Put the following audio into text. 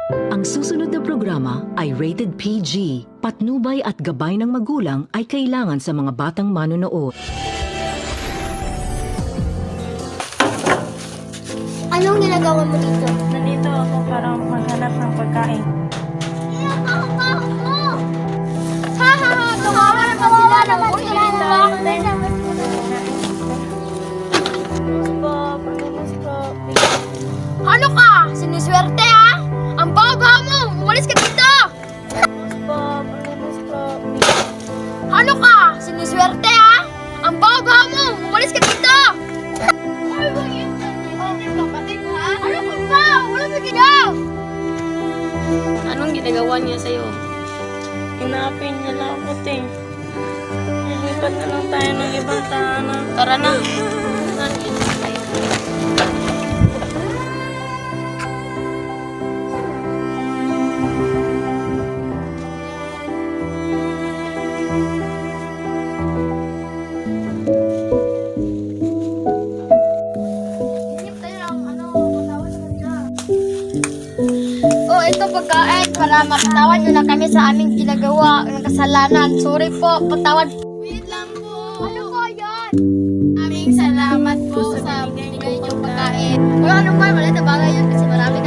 Ang susunod na programa ay rated PG. Patnubay at gabay ng magulang ay kailangan sa mga batang manonood. Anong ginagawa mo dito? Nandito ako para maghanap ng pagkain. Ha ha ha! Tumawa na sila naman sila. Ano ka? Siniswerte ha? Ang babaw mo! Umalis ka dito! Ano ka? Siniswerte ha? Ang babaw mo! Umalis ka dito! Ano ba yun? Kapatid mo ha? Ano ka ba? Wala sa kanya! Anong ginagawa niya sa'yo? Hinapin niya lang ako, te. Lilipat na lang tayo ng ibang tahanan. Tara na. Oh, ito pagkain para mapatawad nyo na kami sa aming ginagawa ng kasalanan. Sorry po, patawad. Wait lang po. Ano po yan? Aming salamat po sa binigay nyo pagkain. Wala naman, wala na bagay yun kasi marami